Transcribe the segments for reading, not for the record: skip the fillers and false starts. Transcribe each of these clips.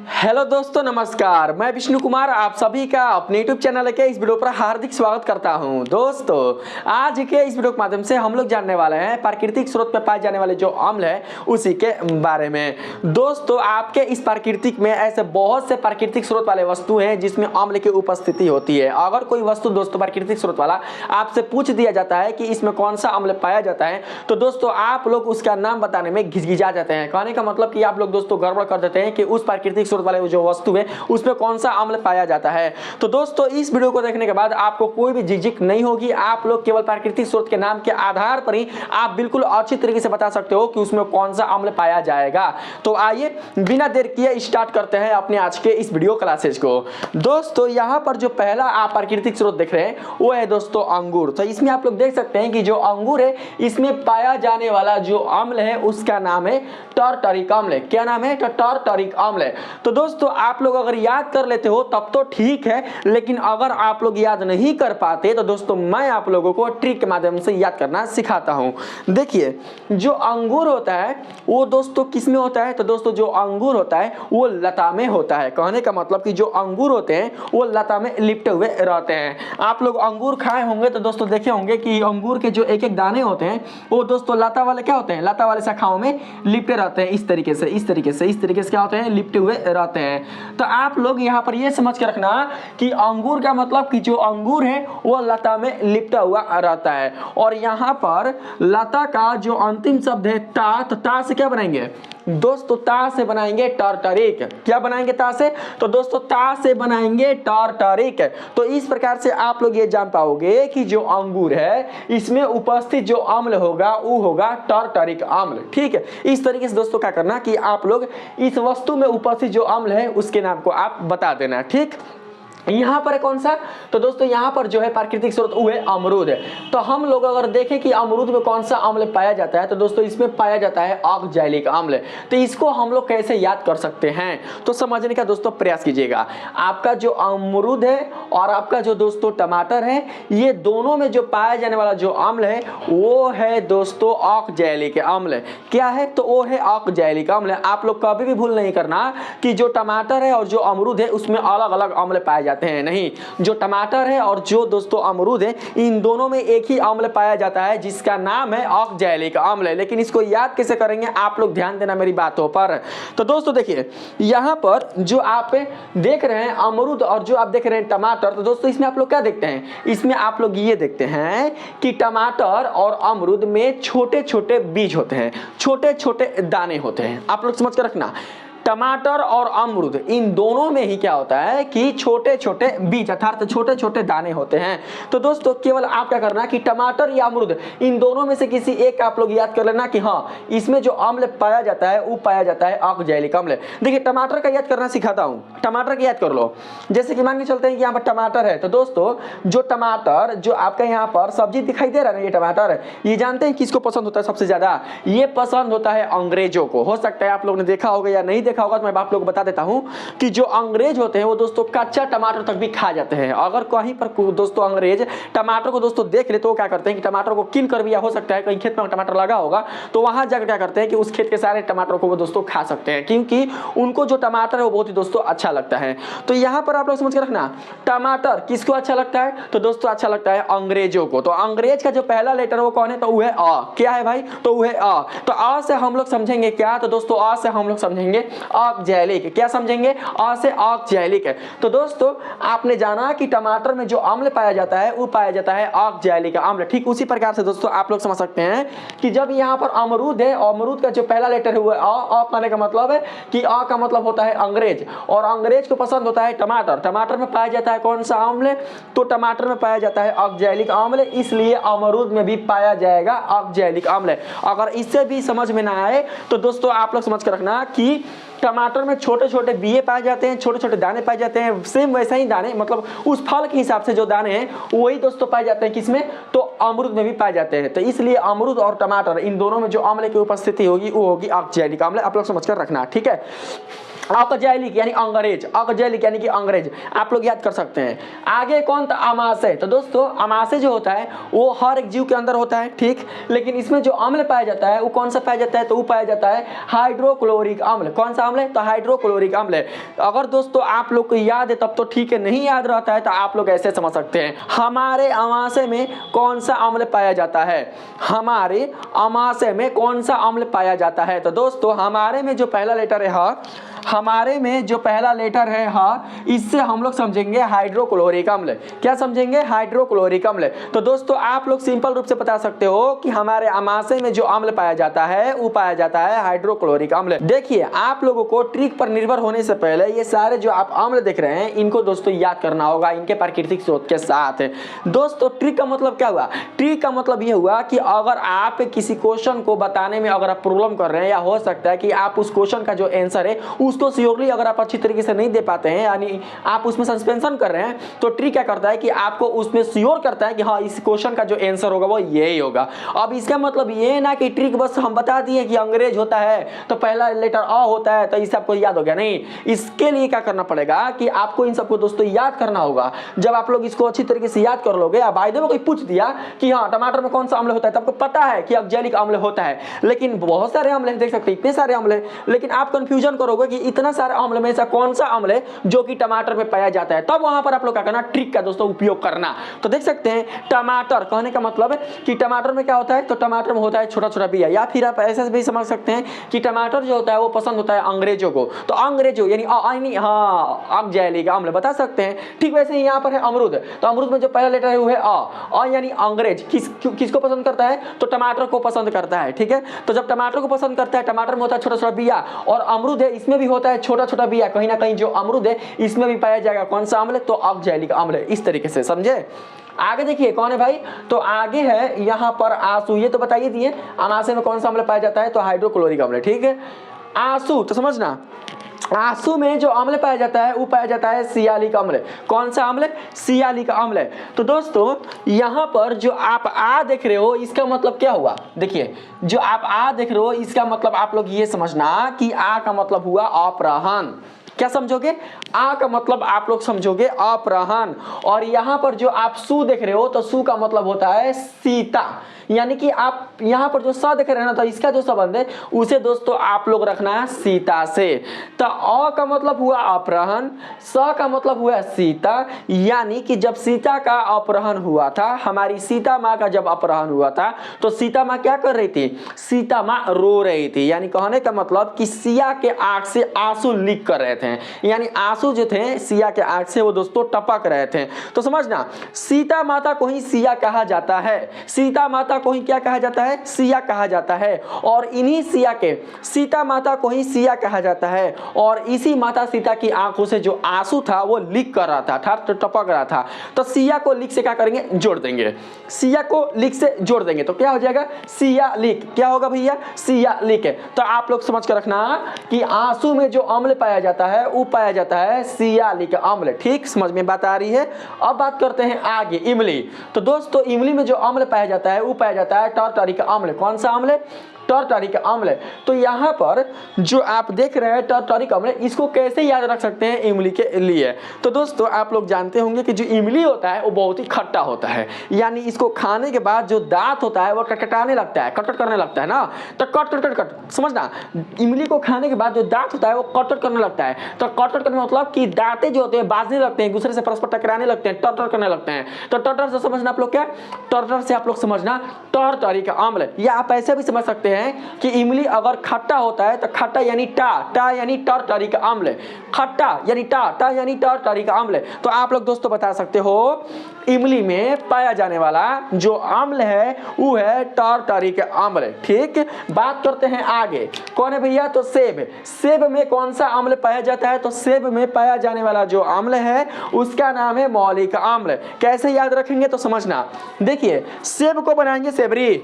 Hello दोस्तों, नमस्कार। मैं विष्णु कुमार आप सभी का अपने यूट्यूब चैनल के इस वीडियो पर हार्दिक स्वागत करता हूं। दोस्तों, आज के इस वीडियो के माध्यम से हम लोग जानने वाले हैं प्राकृतिक स्रोत में पाए जाने वाले जो अम्ल है उसी के बारे में। दोस्तों, आपके इस प्राकृतिक में ऐसे बहुत से प्राकृतिक स्रोत वाले वस्तु हैं जिसमें अम्ल की उपस्थिति होती है। अगर कोई वस्तु दोस्तों प्राकृतिक स्रोत वाला आपसे पूछ दिया जाता है कि इसमें कौन सा अम्ल पाया जाता है, तो दोस्तों आप लोग उसका नाम बताने में घिसघिसा जाते हैं। कहने का मतलब कि आप लोग दोस्तों गड़बड़ कर देते हैं कि उस प्राकृतिक स्रोत वाले जो वस्तु है उसमें कौन सा अम्ल पाया जाता है। तो दोस्तों, इस वीडियो को देखने के बाद आपको कोई भी झिझक नहीं होगी। आप लोग केवल प्राकृतिक स्रोत के नाम के आधार पर ही आप बिल्कुल अच्छी तरीके से बता सकते हो कि उसमें कौन सा अम्ल पाया जाएगा। तो आइए बिना देर किए स्टार्ट करते हैं अपने आज के इस वीडियो क्लासेज को। दोस्तों, यहाँ पर जो पहला आप प्राकृतिक स्रोत देख रहे हैं वो है दोस्तों अंगूर। तो इसमें आप लोग देख सकते हैं कि जो अंगूर है इसमें पाया जाने वाला जो अम्ल है उसका नाम है टार्टरिक अम्ल। क्या नाम है? टार्टरिक अम्ल। तो दोस्तों, आप लोग अगर याद कर लेते हो तब तो ठीक है, लेकिन अगर आप लोग याद नहीं कर पाते तो दोस्तों मैं आप लोगों को ट्रिक के माध्यम से याद करना सिखाता हूं। देखिए, जो अंगूर होता है वो दोस्तों किस में होता है? तो दोस्तों जो अंगूर होता है वो लता में होता है। कहने का मतलब कि जो अंगूर होते हैं वो लता में लिपटे हुए रहते हैं। आप लोग अंगूर खाए होंगे तो दोस्तों देखे होंगे कि अंगूर के जो एक एक दाने होते हैं वो दोस्तों लता वाले क्या होते हैं? लता वाले शाखाओं में लिपटे रहते हैं। इस तरीके से क्या होते हैं? लिपटे हुए रहते हैं। तो आप लोग यहाँ पर ये समझ के रखना कि अंगूर का मतलब कि जो अंगूर है वो लता में लिपटा हुआ रहता है। और यहाँ पर लता का जो अंतिम शब्द है ता, तो ता से क्या बनाएंगे दोस्तों? ता से बनाएंगे टार्टरिक। क्या बनाएंगे ता से? तो दोस्तों ता से बनाएंगे टार्टरिक। तो इस प्रकार से आप लोग ये जान पाओगे कि जो अंगूर है इसमें उपस्थित जो अम्ल होगा वो होगा टार्टरिक अम्ल। ठीक है, इस तरीके से दोस्तों क्या करना कि आप लोग इस वस्तु में उपस्थित जो अम्ल है उसके नाम को आप बता देना। ठीक, यहाँ पर कौन सा? तो दोस्तों यहाँ पर जो है प्राकृतिक स्रोत वो है अमरूद है। तो हम लोग अगर देखें कि अमरूद में कौन सा अम्ल पाया जाता है तो दोस्तों इसमें पाया जाता है ऑक्जैलिक अम्ल। तो इसको हम लोग कैसे याद कर सकते हैं तो समझने का दोस्तों प्रयास कीजिएगा। आपका जो अमरूद है और आपका जो दोस्तों टमाटर है, ये दोनों में जो पाया जाने वाला जो अम्ल है वो है दोस्तों ऑक्जैलिक अम्ल। क्या है? तो वो है ऑक्जैलिक अम्ल। आप लोग कभी भी भूल नहीं करना कि जो टमाटर है और जो अमरूद है उसमें अलग अलग अम्ल पाए जाते हैं। नहीं, जो टमाटर है और जो दोस्तों अमरूद है इन दोनों में एक ही अम्ल पाया जाता है जिसका नाम है ऑक्जैलिक अम्ल। लेकिन इसको याद कैसे करेंगे आप लोग ध्यान देना मेरी बातों पर। तो दोस्तों देखिए, यहाँ पर जो आप देख रहे हैं अमरूद और जो आप देख रहे हैं टमाटर, तो दोस्तों इसमें आप लोग क्या देखते हैं? इसमें आप लोग ये देखते हैं कि टमाटर और अमरूद में छोटे छोटे बीज होते हैं, छोटे छोटे दाने होते हैं। आप लोग समझ कर रखना, टमाटर और अमरूद इन दोनों में ही क्या होता है कि छोटे छोटे बीज अर्थात छोटे छोटे दाने होते हैं। तो दोस्तों केवल आप क्या करना कि टमाटर या अमरूद इन दोनों में से किसी एक का आप लोग याद कर लेना कि हाँ, इसमें जो अम्ल पाया जाता है वो पाया जाता है ऑक्जैलिक अम्ल। देखिए, टमाटर का याद करना सिखाता हूँ। टमाटर का याद कर लो। जैसे कि मान के चलते हैं कि यहाँ पर टमाटर है, तो दोस्तों जो टमाटर जो आपका यहाँ पर सब्जी दिखाई दे रहा है ना, ये टमाटर, ये जानते हैं किसको पसंद होता है सबसे ज्यादा? ये पसंद होता है अंग्रेजों को। हो सकता है आप लोग ने देखा होगा या नहीं देखा होगा, तो मैं आप लोग को बता देता हूं कि जो अंग्रेज होते हैं वो दोस्तों कच्चा टमाटर तक भी खा जाते हैं। अगर कहीं पर दोस्तों अंग्रेज टमाटर को दोस्तों देख ले तो वो क्या करते हैं कि टमाटर को किन कर भी, या हो सकता है कहीं खेत में टमाटर लगा होगा तो वहां जाकर क्या करते हैं कि उस खेत के सारे टमाटर को वो दोस्तों खा सकते हैं, क्योंकि उनको जो टमाटर है वो बहुत ही दोस्तों अच्छा लगता है। तो यहाँ पर आप लोग समझ के रखना, टमाटर किसको अच्छा लगता है? तो दोस्तों अच्छा लगता है अंग्रेजों को। तो अंग्रेज का जो पहला लेटर वो कौन है? तो वो है अ। क्या है भाई? तो वो है अ। तो अ से हम लोग समझेंगे क्या? तो दोस्तों अ से हम लोग समझेंगे ऑक्जैलिक। क्या समझेंगे? अ से ऑक्जैलिक है। तो दोस्तों आपने जाना कि टमाटर में जो अम्ल पाया जाता है वो पाया जाता है ऑक्जैलिक अम्ल। ठीक उसी प्रकार से दोस्तों आप लोग समझ सकते हैं कि जब यहाँ पर अमरूद है, अमरूद का जो पहला लेटर है वो अ कहने का मतलब है कि अ का मतलब होता है अंग्रेज, और अंग्रेज को पसंद होता है टमाटर। टमाटर में पाया जाता है कौन सा अम्ल? तो टमाटर में पाया जाता है ऑक्जैलिक अम्ल, इसलिए अमरूद में भी पाया जाएगा ऑक्जैलिक अम्ल। अगर इससे भी समझ में ना आए तो दोस्तों आप लोग समझ कर रखना कि टमाटर में छोटे छोटे बीए पाए जाते हैं, छोटे छोटे दाने पाए जाते हैं। सेम वैसा ही दाने, मतलब उस फल के हिसाब से जो दाने हैं वही दोस्तों पाए जाते हैं किसमें? तो अमरूद में भी पाए जाते हैं। तो इसलिए अमरूद और टमाटर इन दोनों में जो अम्ल की उपस्थिति होगी वो होगी ऑक्जैलिक अम्ल। आप लोग समझ कर रखना। ठीक है, ऑक्जेलिक यानी अंग्रेज, ऑक्जेलिक यानी कि अंग्रेज, आप लोग याद कर सकते हैं। आगे कौन था, अमाशय। तो दोस्तों अमाशय जो होता है वो हर एक जीव के अंदर होता है, ठीक, लेकिन इसमें जो अम्ल पाया जाता है वो कौन सा पाया जाता है, तो वो पाया जाता है हाइड्रोक्लोरिक अम्ल। कौन सा अम्ल है, तो हाइड्रोक्लोरिक अम्ल है। अगर दोस्तों आप लोग को याद है तब तो ठीक है, नहीं याद रहता है तो आप लोग ऐसे समझ सकते हैं, हमारे अमाशय में कौन सा अम्ल पाया जाता है, हमारे अमाशय में कौन सा अम्ल पाया जाता है। तो दोस्तों हमारे में जो पहला लेटर है, हमारे में जो पहला लेटर है इससे हम लोग समझेंगे हाइड्रोक्लोरिक अम्ल। क्या समझेंगे, हाइड्रोक्लोरिक अम्ल। तो दोस्तों आप लोग सिंपल रूप से बता सकते हो कि हमारे अमाशय में जो अम्ल पाया जाता है वो पाया जाता है हाइड्रोक्लोरिक अम्ल। देखिए आप लोगों को ट्रिक पर निर्भर होने से पहले ये सारे जो आप अम्ल देख रहे हैं इनको दोस्तों याद करना होगा इनके प्राकृतिक स्रोत के साथ। दोस्तों ट्रिक का मतलब क्या हुआ, ट्रिक का मतलब ये हुआ कि अगर आप किसी क्वेश्चन को बताने में अगर आप प्रॉब्लम कर रहे हैं, या हो सकता है कि आप उस क्वेश्चन का जो आंसर है उसको श्योरली अगर आप अच्छी तरीके से नहीं दे पाते हैं, यानी आप उसमें सस्पेंशन कर रहे हैं, तो ट्रिक क्या करता है कि आपको उसमें श्योर करता है कि हाँ इस क्वेश्चन का जो आंसर होगा वो यही होगा। अब इसका मतलब ये ना कि ट्रिक बस हम बता दिए कि अंग्रेज होता है तो पहला लेटर अ होता है तो इसे आपको याद हो गया, नहीं, इसके लिए क्या करना पड़ेगा कि आपको इन सबको दोस्तों याद करना होगा। जब आप लोग इसको अच्छी तरीके से याद कर लोगे, अब बाय द वे कोई पूछ दिया कि हाँ टमाटर में कौन सा अम्ल होता है, तो आपको पता है कि ऑक्जेलिक अम्ल होता है, लेकिन बहुत सारे अम्ल देख सकते हैं, इतने सारे अम्ल हैं, लेकिन आप कंफ्यूजन करोगे कि इतना सारे अम्ल में से कौन सा अम्ल है जो कि टमाटर में पाया जाता है, तब वहां पर आप लोग क्या करना, ट्रिक का दोस्तों उपयोग करना। तो देख सकते हैं टमाटर कहने का मतलब है कि टमाटर में क्या होता है, तो टमाटर में होता है छोटा छोटा बिया, या फिर आप ऐसे भी समझ सकते हैं कि टमाटर जो होता है वो पसंद होता है अंग्रेजों को, तो अंग्रेजों यानी ऑक्जेलिक अम्ल बता सकते हैं। ठीक वैसे ही यहाँ पर है अमरूद, तो अमरूद में जो पहला लेटर है वो है अ यानी अंग्रेज किसको पसंद करता है, तो टमाटर को पसंद करता है, ठीक है। तो जब टमाटर को पसंद करता है, टमाटर में होता है छोटा छोटा बिया, और अमरूद है इसमें भी होता है छोटा छोटा बिया, कहीं ना कहीं जो अमरूद है इसमें भी पाया जाएगा कौन सा अम्ल, तो ऑक्जेलिक अम्ल। इस तरीके से समझे। आगे देखिए कौन है भाई, तो आगे है यहाँ पर आंसू, ये तो बताइए दिए अमाशय में कौन सा अम्ल पाया जाता है, तो हाइड्रोक्लोरिक अम्ल, ठीक है। आंसू तो समझना, आंसू में जो अम्ल पाया जाता है वो पाया जाता है सियालिक अम्ल। कौन सा अम्ल, सियालिक अम्ल। तो दोस्तों यहाँ पर जो आप आ देख रहे हो इसका मतलब क्या हुआ, देखिए जो आप आ देख रहे हो इसका मतलब आप लोग ये समझना कि आ का मतलब हुआ अपराहन। क्या समझोगे, आ का मतलब आप लोग समझोगे अपराहन। और यहाँ पर जो आप सु देख रहे हो, तो सु का मतलब होता है सीता, यानी कि आप यहाँ पर जो स देख रहे हैं ना, तो इसका जो संबंध है उसे दोस्तों आप लोग रखना है सीता से। तो अ का मतलब हुआ अपहरण, स का मतलब हुआ सीता, यानी कि जब सीता का अपहरण हुआ था, हमारी सीता माँ का जब अपहरण हुआ था, तो सीता माँ क्या कर रही थी, सीता माँ रो रही थी। यानी कहने का मतलब कि सिया के आंख से आंसू लीक कर रहे थे, यानी आंसू जो थे सिया के आंख से वो दोस्तों टपक रहे थे। तो समझना, सीता माता को ही सिया कहा जाता है, सीता माता को ही क्या कहा जाता है, सिया कहा जाता है। और इन्हीं सिया के, सीता माता को ही सिया कहा जाता है, और इसी माता सीता की आंखों से जो आंसू था वो लीक कर रहा था, अर्थात टपक रहा था। तो सिया को लीक से क्या करेंगे, जोड़ देंगे, सिया को लीक से जोड़ देंगे, तो क्या हो जाएगा, सिया लीक। क्या होगा भैया, सिया लीक है। तो आप लोग समझ कर रखना कि आंसू में जो अम्ल पाया जाता है वो पाया जाता है सियालिक अम्ल। ठीक, समझ में बात आ रही है। अब बात करते हैं आगे इमली। तो दोस्तों इमली में जो अम्ल पाया जाता है वो पाया जाता है टार्टारिक अम्ल। कौन सा अम्ल, टार्टारिक अम्ल। तो यहाँ पर जो आप देख रहे हैं टार्टारिक अम्ल, इसको कैसे याद रख सकते हैं इमली के लिए। तो दोस्तों आप लोग जानते होंगे कि जो इमली होता है वो बहुत ही खट्टा होता है, यानी इसको खाने के बाद जो दांत होता है वो कटकटाने लगता है, कटकट करने लगता है ना, तो कट समझना, इमली को खाने के बाद जो दांत होता है वो कटकट करने लगता है। तो कटकट करने मतलब कि दांतें जो होते हैं बाजने लगते हैं, एक दूसरे से परस्पर टकराने लगते हैं, टटर करने लगते हैं। तो टटर से समझना आप लोग क्या, टटर से आप लोग समझना टार्टारिक अम्ल। या आप ऐसे भी समझ सकते हैं कि इमली अगर खट्टा होता है तो खट्टा यानी टा यानी टार्टारिक अम्ल, खट्टा यानी टा यानी टार्टारिक अम्ल। तो आप लोग दोस्तों बता सकते हो इमली में पाया जाने वाला जो अम्ल है वो है टार्टारिक अम्ल। ठीक, बात करते हैं आगे, कौन है भैया, तो सेब। सेब में कौन सा अम्ल पाया जाता है, तो सेब में पाया जाने वाला जो अम्ल है उसका नाम है मौलिक अम्ल। कैसे याद रखेंगे तो समझना, देखिए सेब को बनाएंगे सेबरी,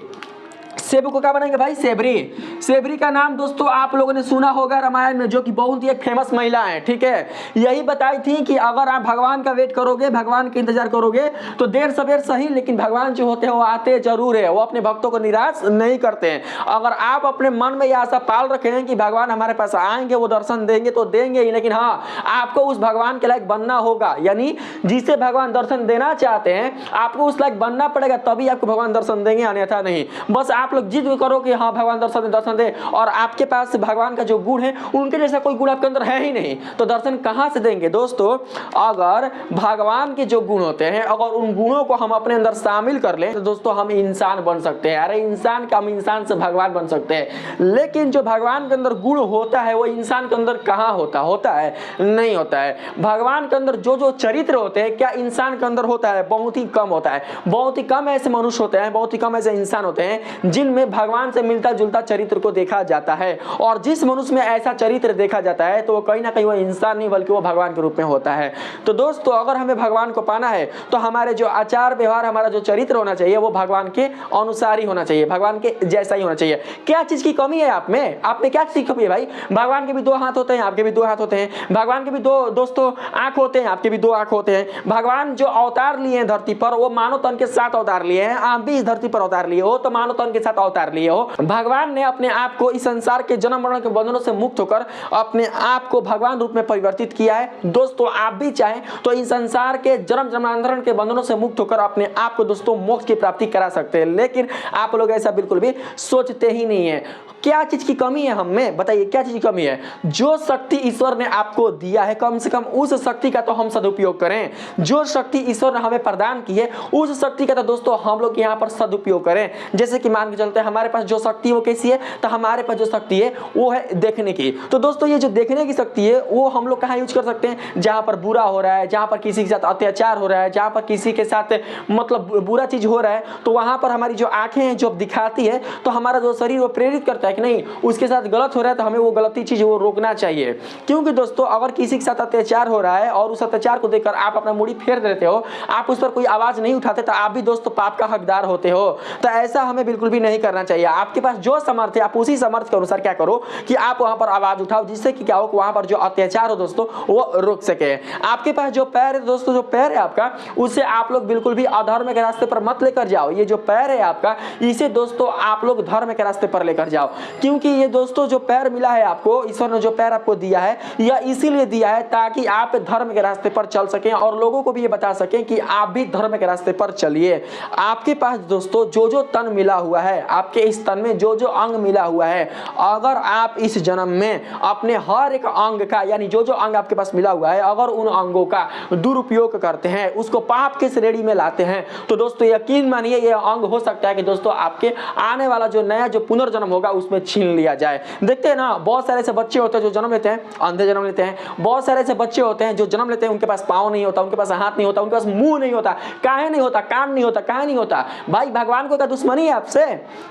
सेब को क्या बनाएंगे भाई? सेबरी। सेबरी का नाम दोस्तों आप लोगों ने सुना होगा रामायण में, जो कि बहुत ही एक फेमस महिला है, ठीक है। यही बताई थी कि अगर आप भगवान का वेट करोगे, भगवान का इंतजार करोगे तो देर सवेर सही, लेकिन भगवान जो होते हैं वो आते जरूर है, वो अपने भक्तों को निराश नहीं करते हैं। अगर आप अपने मन में यह आशा पाल रखे हैं कि भगवान हमारे पास आएंगे, वो दर्शन देंगे तो देंगे ही, लेकिन हाँ आपको उस भगवान के लायक बनना होगा। यानी जिसे भगवान दर्शन देना चाहते हैं आपको उस लायक बनना पड़ेगा, तभी आपको भगवान दर्शन देंगे, अन्यथा नहीं। बस आप लोग जिद करो कि हाँ भगवान दर्शन दे, और आपके पास भगवान का जो गुण है उनके जैसा कोई गुण आपके अंदर है ही नहीं, तो दर्शन कहां से देंगे दोस्तों? अगर भगवान के जो गुण होते हैं, अगर उन गुणों को हम अपने अंदर शामिल कर लें तो दोस्तों हम इंसान बन सकते हैं। अरे इंसान का, हम इंसान से भगवान बन सकते हैं। लेकिन जो भगवान के अंदर गुण होता है वो इंसान के अंदर कहां होता है? नहीं होता है। भगवान के अंदर जो जो चरित्र होते हैं, क्या इंसान के अंदर होता है? बहुत ही कम होता है। बहुत ही कम ऐसे मनुष्य होते हैं, बहुत ही कम ऐसे इंसान होते हैं जिनमें भगवान से मिलता जुलता चरित्र को देखा जाता है। और जिस मनुष्य में ऐसा चरित्र देखा जाता है तो वो कहीं ना कहीं वो इंसान नहीं बल्कि वो भगवान के रूप में होता है। तो दोस्तों अगर हमें भगवान को पाना है तो हमारे जो आचार व्यवहार, हमारा जो चरित्र होना चाहिए वो भगवान के अनुसार ही होना चाहिए, भगवान के जैसा ही होना चाहिए। क्या चीज की कमी है आप में? आप में क्या चीज की कमी है भाई? भगवान के भी दो हाथ होते हैं, आपके भी दो हाथ होते हैं। भगवान के भी दो दोस्तों आंख होते हैं, आपके भी दो आंख होते हैं। भगवान जो अवतार लिए हैं धरती पर वो मानव तन के साथ अवतार लिए हैं। आप भी इस धरती पर अवतार लिए हो तो मानव तन के साथ अवतार लिए हो। भगवान ने अपने आप को इस संसार के जन्म मरण के बंधनों से मुक्त होकर अपने आप को भगवान रूप में परिवर्तित किया है। दोस्तों आप भी चाहें तो इस संसार के जन्म जन्मांतरण के बंधनों से मुक्त होकर अपने आप को दोस्तों मोक्ष की प्राप्ति करा सकते हैं, लेकिन आप लोग ऐसा बिल्कुल भी सोचते ही नहीं है। क्या चीज की कमी है हम में? बताइए क्या चीज की कमी है? जो शक्ति ईश्वर ने आपको दिया है कम से कम उस शक्ति का तो हम सदुपयोग करें। जो शक्ति ईश्वर ने हमें प्रदान की है उस शक्ति का तो दोस्तों हम लोग यहाँ पर सदुपयोग करें। जैसे कि मान के चलते हैं हमारे पास जो शक्ति वो कैसी है, तो हमारे पास जो शक्ति है वो है देखने की। तो दोस्तों ये जो देखने की शक्ति है वो हम लोग कहाँ यूज कर सकते हैं? जहाँ पर बुरा हो रहा है, जहाँ पर किसी के साथ अत्याचार हो रहा है, जहाँ पर किसी के साथ मतलब बुरा चीज हो रहा है, तो वहां पर हमारी जो आंखें हैं जो दिखाती है, तो हमारा जो शरीर वो प्रेरित करता है कि नहीं उसके साथ गलत हो रहा है तो हमें वो गलती चीज वो रोकना चाहिए। क्योंकि दोस्तों अगर किसी के साथ अत्याचार हो रहा है और उस अत्याचार को देखकर आप अपना मुड़ी फेर देते हो, आप उस पर कोई आवाज नहीं उठाते, तो आप भी दोस्तों पाप का हकदार होते हो। तो ऐसा हमें बिल्कुल भी नहीं करना चाहिए। आपके पास जो सामर्थ्य है आप उसी सामर्थ्य के अनुसार क्या करो कि आप वहां पर आवाज उठाओ, जिससे कि क्या हो, वहां पर जो अत्याचार हो दोस्तों वो रुक सके। आपके पास जो पैर है दोस्तों, जो पैर है आपका, उससे आप लोग बिल्कुल भी अधर्म के रास्ते पर मत लेकर जाओ। ये जो पैर है आपका, इसे दोस्तों आप लोग धर्म के रास्ते पर लेकर जाओ। क्योंकि ये दोस्तों जो पैर मिला है आपको, ईश्वर ने जो पैर आपको दिया है, यह इसीलिए दिया है ताकि आप धर्म के रास्ते पर चल सकें और लोगों को भी ये बता सकें कि आप भी धर्म के रास्ते पर चलिए। आपके पास दोस्तों जो जो तन मिला हुआ है, आपके इस तन में जो जो अंग मिला हुआ है, अगर आप इस जन्म में अपने हर एक अंग का, यानी जो जो अंग आपके पास मिला हुआ है, अगर उन अंगों का दुरुपयोग करते हैं, उसको पाप के श्रेणी में लाते हैं, तो दोस्तों यकीन मानिए ये अंग हो सकता है कि दोस्तों आपके आने वाला जो नया जो पुनर्जन्म होगा उसमें छीन लिया जाए। देखते हैं ना, बहुत सारे ऐसे बच्चे होते हैं जो जन्म लेते हैं अंधे जन्म लेते हैं। बहुत सारे ऐसे बच्चे होते हैं जो जन्म लेते हैं उनके पास पाँव नहीं होता, उनके पास हाथ नहीं होता, उनके पास मुंह नहीं होता। काहे नहीं होता? कान नहीं होता। काहे नहीं होता भाई? भगवान को क्या दुश्मनी है आपसे?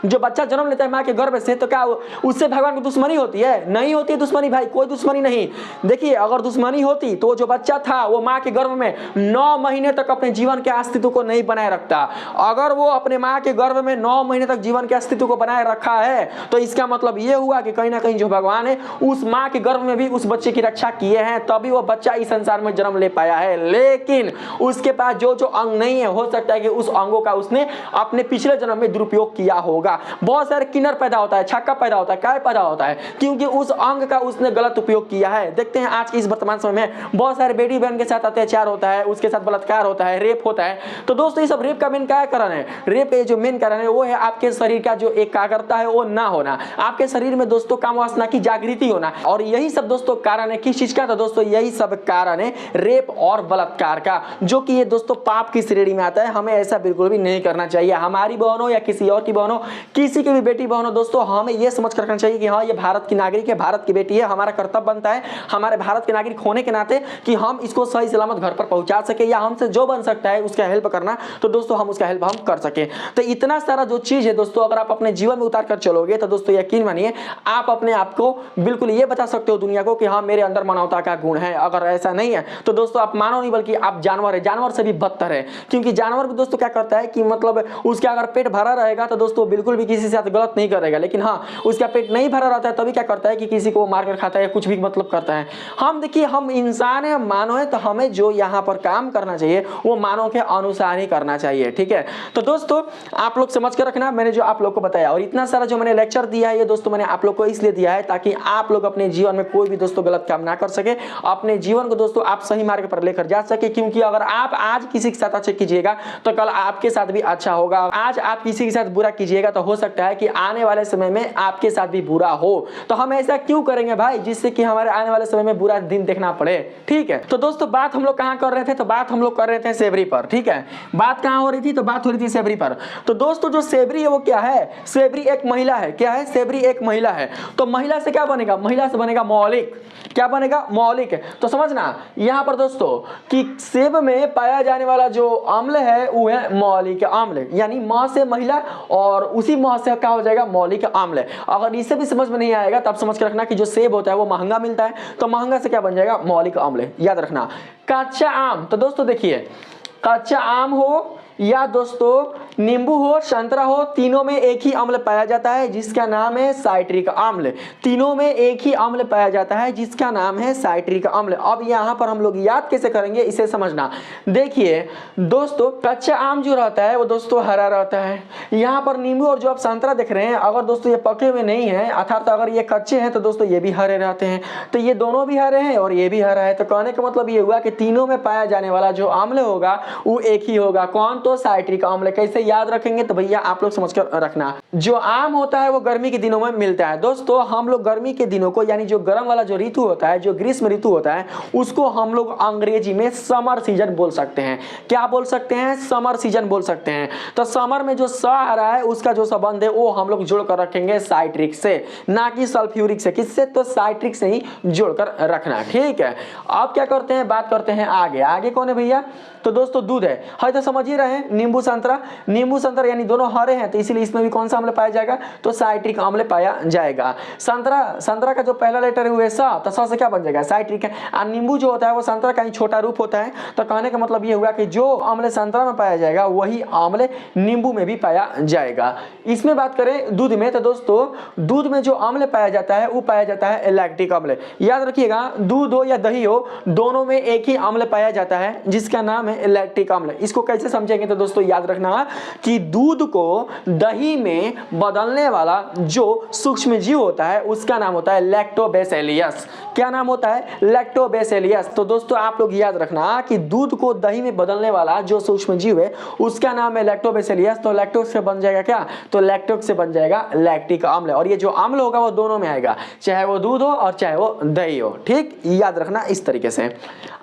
जो बच्चा जन्म लेता है माँ के गर्भ से, तो क्या उससे भगवान को दुश्मनी होती है? नहीं होती है दुश्मनी भाई, कोई दुश्मनी नहीं। देखिए अगर दुश्मनी होती तो जो बच्चा था वो माँ के गर्भ में 9 महीने तक अपने जीवन के अस्तित्व को नहीं बनाए रखता। अगर वो अपने माँ के गर्भ में 9 महीने तक जीवन के अस्तित्व को बनाए रखा है तो इसका मतलब ये हुआ कि कहीं ना कहीं जो भगवान है उस माँ के गर्भ में भी उस बच्चे की रक्षा किए हैं, तभी वो बच्चा इस संसार में जन्म ले पाया है। लेकिन उसके पास जो जो अंग नहीं है, हो सकता है कि उस अंगों का उसने अपने पिछले जन्म में दुरुपयोग किया होगा। बहुत सारे किन्नर पैदा होता है, छक्का पैदा होता है, काय पैदा होता है, क्योंकि उस अंग का उसने गलत उपयोग किया है। देखते हैं आज के इस वर्तमान समय में बहुत सारे बेटी बहन के साथ अत्याचार होता है, उसके साथ बलात्कार होता है, रेप होता है। तो दोस्तों ये सब रेप का मेन क्या कारण है? रेप का जो मेन कारण है वो है आपके शरीर का जो एकाग्रता है वो ना होना, आपके शरीर में दोस्तों काम वासना की जागृति होना। और यही सब दोस्तों कारण है किस चीज का? तो दोस्तों यही सब कारण है रेप और बलात्कार का, जो कि ये दोस्तों पाप की श्रेणी में आता है। हमें ऐसा बिल्कुल भी नहीं करना चाहिए। हमारी बहन हो या किसी और की बहन हो, किसी की भी बेटी बहन हो दोस्तों, हमें यह समझ कर रखना चाहिए कि हाँ ये भारत की नागरिक है, भारत की बेटी है। हमारा कर्तव्य बनता है हमारे भारत के नागरिक होने के नाते कि हम इसको सही सलामत घर पर पहुंचा सके, या हमसे जो बन सकता है उसका हेल्प करना, तो दोस्तों हम उसका हेल्प हम कर सके। तो इतना सारा जो चीज है दोस्तों अगर आप अपने जीवन में उतार कर चलोगे तो दोस्तों यकीन मानिए आप अपने आप को बिल्कुल ये बता सकते हो दुनिया को कि हाँ मेरे अंदर मानवता का गुण है। अगर ऐसा नहीं है तो दोस्तों आप मानो नहीं बल्कि आप जानवर है, जानवर से भी बदतर है। क्योंकि जानवर भी दोस्तों क्या करता है कि मतलब उसका अगर पेट भरा रहेगा तो दोस्तों बिल्कुल भी किसी के साथ गलत नहीं करेगा, लेकिन हाँ उसका पेट नहीं भरा रहता है तभी क्या करता है कि किसी को मार कर खाता है, कुछ भी मतलब करता है। हम देखिए हम इंसान है, मानव है, तो हमें जो यहाँ पर काम करना चाहिए वो मानव के अनुसार ही करना चाहिए, ठीक है। तो दोस्तों आप लोग समझ कर रखना मैंने जो आप लोग को बताया, और इतना सारा जो मैंने लेक्चर दिया है ये दोस्तों मैंने आप लोग को इसलिए दिया है ताकि आप लोग अपने जीवन में कोई भी दोस्तों गलत काम ना कर सके, अपने जीवन को दोस्तों आप सही मार्ग पर लेकर जा सके। क्योंकि अगर आप आज किसी के साथ अच्छा कीजिएगा तो कल आपके साथ भी अच्छा होगा। आज आप किसी के साथ बुरा कीजिएगा तो हो सकता है कि आने वाले समय में आपके साथ भी बुरा हो। तो हम ऐसा क्यों करेंगे भाई जिससे कि हमारे आने वाले समय में बुरा दिन देखना पड़े, ठीक है। तो दोस्तों बात हम लोग कहां कर रहे थे, तो बात हम लोग कर रहे थे सेवरी पर, ठीक है। बात कहां हो रही थी, तो बात हो रही थी सेवरी पर। तो दोस्तों जो सेवरी है वो क्या है, सेवरी एक महिला है। क्या है, सेवरी एक महिला है। तो महिला से क्या बनेगा, महिला से बनेगा मौलिक। क्या बनेगा, मौलिक। तो समझना यहां पर दोस्तों कि सेब में पाया जाने वाला जो अम्ल है वो है मौलिक अम्ल, यानी म से महिला और उसी म से क्या हो जाएगा, मौलिक अम्ल। अगर इसे भी समझ में नहीं आएगा तब समझ के रखना कि जो सेब होता है वो महंगा मिलता है, तो महंगा से क्या बन जाएगा, मौलिक अम्ल। याद रखना। कच्चा आम, तो दोस्तों देखिए कच्चा आम हो या दोस्तों नींबू हो, संतरा हो, तीनों में एक ही अम्ल पाया जाता है जिसका नाम है साइट्रिक अम्ल। तीनों में एक ही अम्ल पाया जाता है जिसका नाम है साइट्रिक अम्ल। अब यहाँ पर हम लोग याद कैसे करेंगे इसे समझना। देखिए दोस्तों कच्चा आम जो रहता है वो दोस्तों हरा रहता है। यहाँ पर नींबू और जो आप संतरा देख रहे हैं अगर दोस्तों ये पके हुए नहीं है अर्थात अगर ये कच्चे हैं तो दोस्तों ये भी हरे रहते हैं। तो ये दोनों भी हरे हैं और ये भी हरा है। तो कहने का मतलब ये हुआ कि तीनों में पाया जाने वाला जो अम्ल होगा वो एक ही होगा। कौन, तो साइट्रिक अम्ल। कैसे याद रखेंगे, तो भैया आप लोग समझ कर रखना। जो आम होता है वो गर्मी के दिनों में मिलता है। दोस्तों हम लोग गर्मी के दिनों को यानी जो गर्म वाला जो ऋतु होता है, जो ग्रीष्म ऋतु होता है, उसको हम लोग अंग्रेजी में समर सीजन बोल सकते हैं। क्या बोल सकते हैं, समर सीजन बोल सकते हैं। तो समर में जो स आ रहा है उसका जो संबंध है वो हम लोग जोड़ कर रखेंगे साइट्रिक से, ना कि सल्फ्यूरिक से। किससे, तो साइट्रिक से ही जोड़कर रखना, ठीक है। अब क्या करते हैं, बात करते हैं आगे। आगे कौन है भैया, तो दोस्तों दूध है तो समझ ही रहे हैं। नींबू संतरा यानी दोनों हरे हैं तो इसीलिए इसमें भी कौन सा अम्ल पाया जाएगा, तो साइट्रिक अम्ल पाया जाएगा। संतरा का जो पहला लेटर है वो है सा, तो सा से क्या बन जाएगा, साइट्रिक है। और नींबू जो होता है वो संतरा का ही छोटा रूप होता है। तो कहने का मतलब ये हुआ कि जो अम्ल संतरा में पाया जाएगा वही अम्ल नींबू में भी पाया जाएगा। इसमें बात करें दूध में, तो दोस्तों दूध में जो अम्ल पाया जाता है वो पाया जाता है लैक्टिक अम्ल। याद रखिएगा दूध हो या दही हो दोनों में एक ही अम्ल पाया जाता है जिसका नाम है लैक्टिक अम्ल। इसको कैसे समझेंगे, तो दोस्तों याद रखना कि दूध को दही में बदलने वाला जो सूक्ष्म जीव होता है उसका नाम होता है लैक्टोबैसिलस। क्या नाम होता है, लैक्टोबैसिलस। तो दोस्तों आप लोग याद रखना कि दूध को दही में बदलने वाला जो सूक्ष्म जीव है उसका नाम है लैक्टोबैसिलस। तो लैक्टोज से बन जाएगा क्या, तो लैक्टोज से बन जाएगा लैक्टिक अम्ल। और ये जो अम्ल होगा वो दोनों में आएगा, चाहे वो दूध हो और चाहे वो दही हो, ठीक। याद रखना इस तरीके से।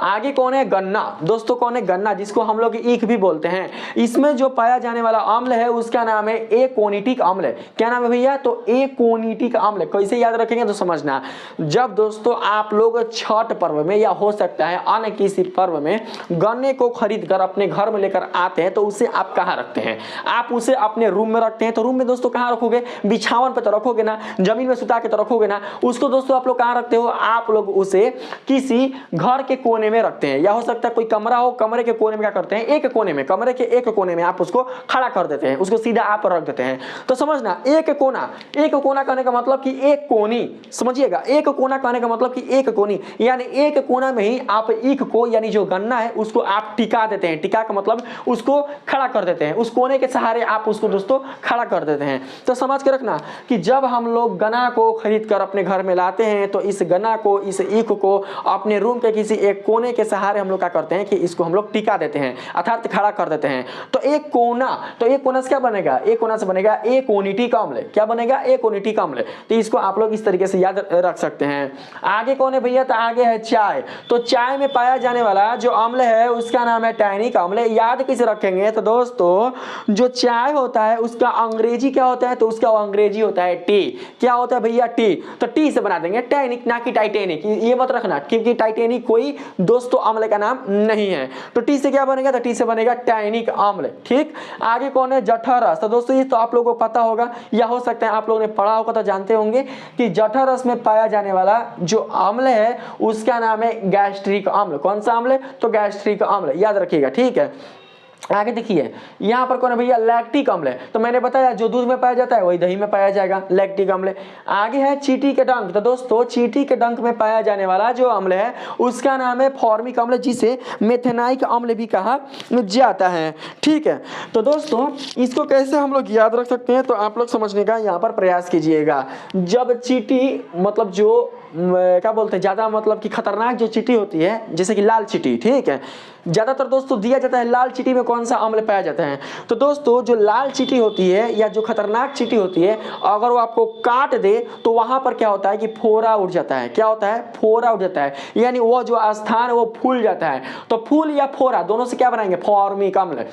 आगे कौन है, गन्ना। दोस्तों कौन है, गन्ना, जिसको हम लोग ईख भी बोलते हैं। इसमें जो पाया जाने वाला अम्ल है उसका नाम है एकोनिटिक अम्ल। क्या नाम है भैया, तो एकोनिटिक अम्ल। कैसे याद रखेंगे तो समझना, जब दोस्तों आप लोग छठ पर्व में या हो सकता है अन्य किसी पर्व में गन्ने को खरीद कर अपने घर में लेकर आते हैं तो उसे आप कहाँ रखते हैं, आप उसे अपने रूम में रखते हैं। तो रूम में दोस्तों कहाँ रखोगे, बिछावन पे तो रखोगे ना, जमीन में सुता के तो रखोगे ना। उसको दोस्तों आप लोग कहाँ रखते हो, आप लोग उसे किसी घर के कोने में रखते हैं, या हो सकता है कोई कमरा हो, कमरे के कोने में क्या करते हैं, एक कोने में, कमरे के एक कोने में आप उसको खड़ा कर देते हैं, उसको सीधा आप रख देते हैं। तो समझना एक कोना कहने का मतलब कि एक कोनी, समझिएगा। एक कोना कहने का मतलब कि एक कोनी, यानी एक कोना में ही आप ईख को यानी जो गन्ना है उसको आप टिका देते हैं। टिका का मतलब उसको खड़ा कर देते हैं, उस कोने के सहारे आप उसको दोस्तों खड़ा कर देते हैं। तो समझ के रखना कि जब हम लोग गन्ना को खरीद कर अपने घर में लाते हैं तो इस गन्ना को, इस ईख को अपने रूम के किसी एक कोने के सहारे हम लोग क्या करते हैं कि इसको हम लोग टिका देते हैं, अर्थात खड़ा कर देते हैं। तो एक कोना से क्या बनेगा, एक कोना से बनेगा एकोनिटिक अम्ल। क्या बनेगा, एकोनिटिक अम्ल। तो इसको आप लोग इस तरीके से याद रख सकते हैं। आगे कौन है भैया, तो आगे है चाय। तो चाय में पाया जाने वाला जो अम्ल है उसका नाम है टैनिक अम्ल। याद कैसे रखेंगे, तो दोस्तों जो चाय होता है उसका अंग्रेजी क्या होता है, तो उसका अंग्रेजी होता है टी। क्या होता है भैया, टी। तो टी से बना देंगे टैनिक, ना कि टाइटेनिक। ये मत रखना क्योंकि टाइटेनिक कोई दोस्तों अम्ल का नाम नहीं है। तो टी से क्या बनेगा, तो टी से बनेगा टैनिक अम्ल, ठीक। आगे कौन है, जठरस। तो दोस्तों ये तो आप लोगों को पता होगा या हो सकता है आप लोगों ने पढ़ा होगा, तो जानते होंगे कि जठरस में पाया जाने वाला जो अम्ल है उसका नाम है गैस्ट्रिक अम्ल। कौन सा अम्ल, तो गैस्ट्रिक अम्ल। याद रखिएगा, ठीक है। आगे देखिए यहाँ पर कौन है भैया, लैक्टिक अम्ल है। तो मैंने बताया जो दूध में पाया जाता है वही दही में पाया जाएगा, लैक्टिक अम्ल। आगे है चींटी के डंक। तो दोस्तों चींटी के डंक में पाया जाने वाला जो अम्ल है उसका नाम है फॉर्मिक अम्ल, जिसे मेथेनाइक अम्ल भी कहा जाता है। ठीक है, तो दोस्तों इसको कैसे हम लोग याद रख सकते हैं, तो आप लोग समझने का यहाँ पर प्रयास कीजिएगा। जब चींटी मतलब जो क्या बोलते हैं ज़्यादा मतलब कि खतरनाक जो चींटी होती है, जैसे कि लाल चींटी, ठीक है, ज़्यादातर दोस्तों दिया जाता है लाल चींटी में कौन सा अम्ल पाया जाता है। तो दोस्तों जो लाल चींटी होती है या जो खतरनाक चींटी होती है, अगर वो आपको काट दे तो वहां पर क्या होता है कि फोड़ा उठ जाता है। क्या होता है, फोड़ा उठ जाता है, यानी वो जो स्थान है वो फूल जाता है। तो फूल या फोड़ा दोनों से क्या बनाएंगे, फॉर्मिक अम्ल।